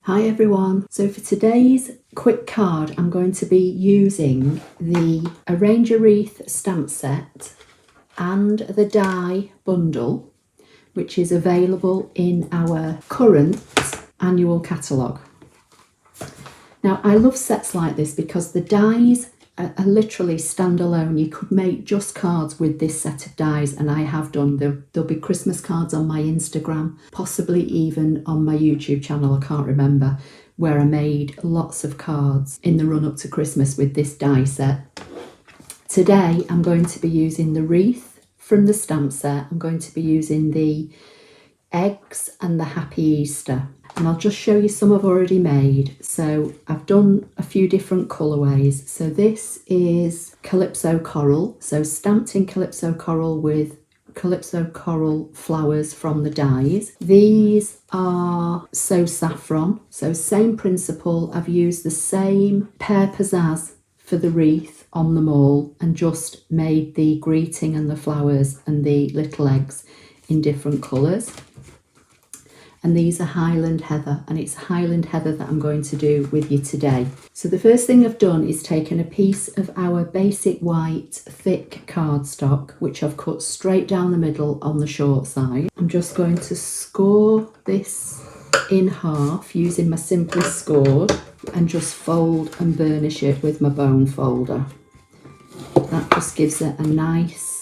Hi everyone, so for today's quick card I'm going to be using the Arrange a Wreath stamp set and the die bundle, which is available in our current annual catalogue. Now I love sets like this because the dies are literally standalone. You could make just cards with this set of dies, and I have done. There'll be Christmas cards on my Instagram, possibly even on my YouTube channel, I can't remember, where I made lots of cards in the run up to Christmas with this die set. Today I'm going to be using the wreath from the stamp set. I'm going to be using the eggs and the Happy Easter, and I'll just show you some I've already made. So I've done a few different colourways. So this is Calypso Coral, so stamped in Calypso Coral with Calypso Coral flowers from the dies. These are So Saffron, so same principle. I've used the same Pear Pizzazz for the wreath on them all and just made the greeting and the flowers and the little eggs in different colours. And these are Highland Heather, and it's Highland Heather that I'm going to do with you today. So the first thing I've done is taken a piece of our basic white thick cardstock, which I've cut straight down the middle on the short side. I'm just going to score this in half using my Simply Scored and just fold and burnish it with my bone folder. That just gives it a nice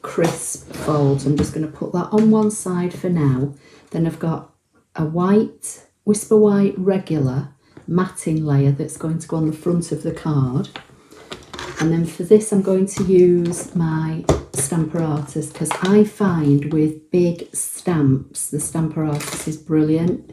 crisp fold. So I'm just going to put that on one side for now. Then I've got a white, Whisper White regular matting layer that's going to go on the front of the card. And then for this I'm going to use my Stamper Artist, because I find with big stamps the Stamper Artist is brilliant,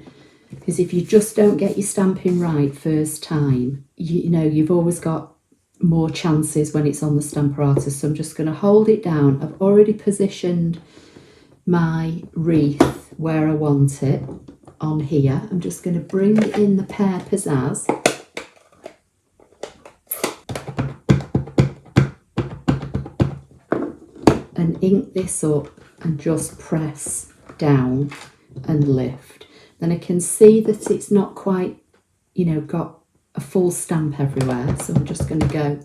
because if you just don't get your stamping right first time, you know you've always got more chances when it's on the Stamper Artist. So I'm just going to hold it down. I've already positioned my wreath where I want it on here. I'm just going to bring in the Pear Pizzazz and ink this up and just press down and lift. Then I can see that it's not quite, got a full stamp everywhere, so I'm just going to go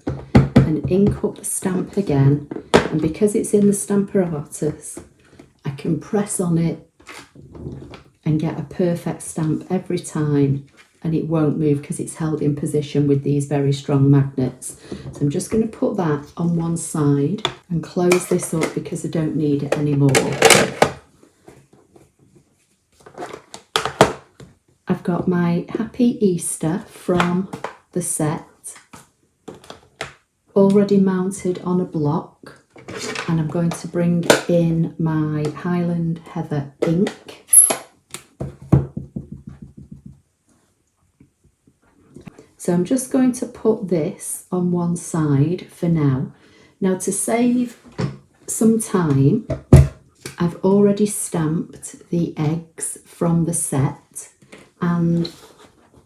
and ink up the stamp again, and because it's in the Stamper Artist I can press on it and get a perfect stamp every time, and it won't move because it's held in position with these very strong magnets. So I'm just going to put that on one side and close this up because I don't need it anymore. I've got my Happy Easter from the set already mounted on a block, and I'm going to bring in my Highland Heather ink. So I'm just going to put this on one side for now. Now, to save some time, I've already stamped the eggs from the set, and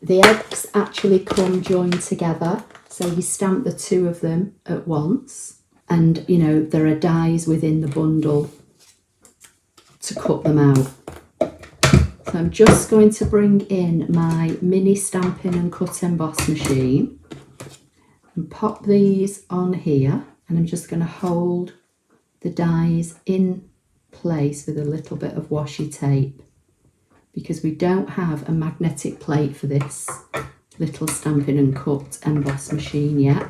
the eggs actually come joined together, so you stamp the two of them at once, and there are dies within the bundle to cut them out. So I'm just going to bring in my mini Stampin' and Cut Emboss machine and pop these on here, and I'm just going to hold the dies in place with a little bit of washi tape, because we don't have a magnetic plate for this little Stampin' and Cut Emboss machine yet.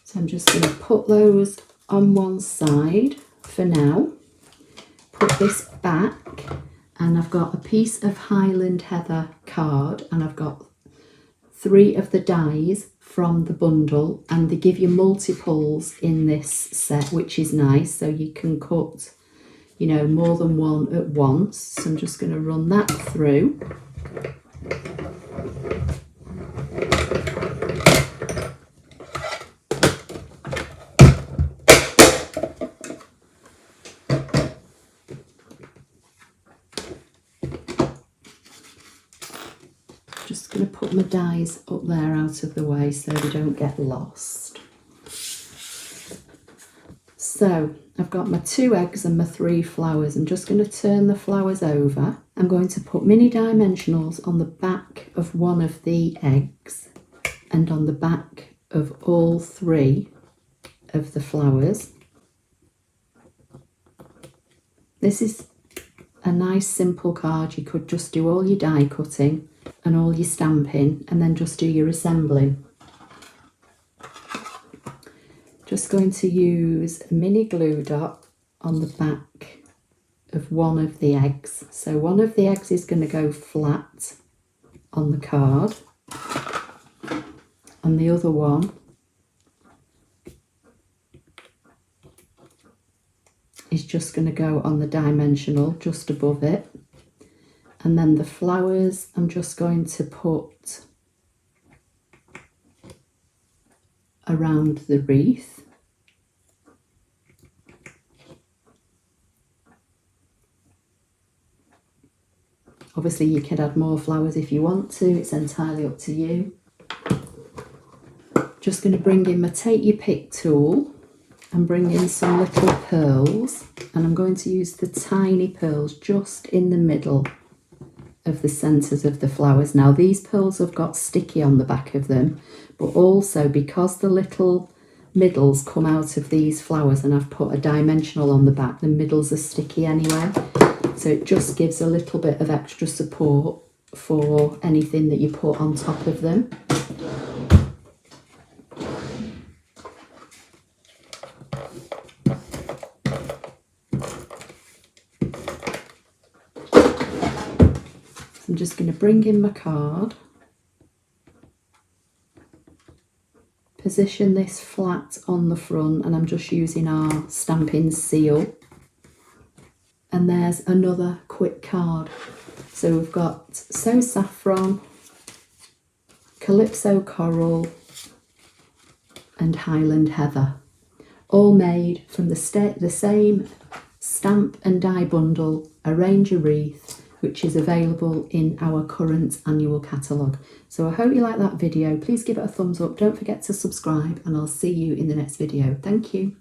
So I'm just going to put those on one side for now, put this back, and I've got a piece of Highland Heather card, and I've got 3 of the dies from the bundle, and they give you multiples in this set, which is nice, so you can cut more than one at once. So I'm just going to run that through. Just going to put my dies up there out of the way so they don't get lost. So I've got my 2 eggs and my 3 flowers. I'm just going to turn the flowers over. I'm going to put mini dimensionals on the back of one of the eggs and on the back of all 3 of the flowers. This is a nice simple card. You could just do all your die cutting and all your stamping and then just do your assembling. Just going to use a mini glue dot on the back of one of the eggs. So one of the eggs is going to go flat on the card and the other one is just going to go on the dimensional just above it. And then the flowers I'm just going to put around the wreath. Obviously you can add more flowers if you want to, it's entirely up to you. Just going to bring in my take your pick tool and bring in some little pearls, and I'm going to use the tiny pearls just in the middle of the centres of the flowers. Now these pearls have got sticky on the back of them, but also because the little middles come out of these flowers and I've put a dimensional on the back, the middles are sticky anyway, so it just gives a little bit of extra support for anything that you put on top of them. I'm just going to bring in my card, position this flat on the front, and I'm just using our Stampin seal. And there's another quick card. So we've got So Saffron, Calypso Coral and Highland Heather, all made from the same stamp and die bundle, Arrange a Wreath, which is available in our current annual catalogue. So I hope you like that video. Please give it a thumbs up. Don't forget to subscribe and I'll see you in the next video. Thank you.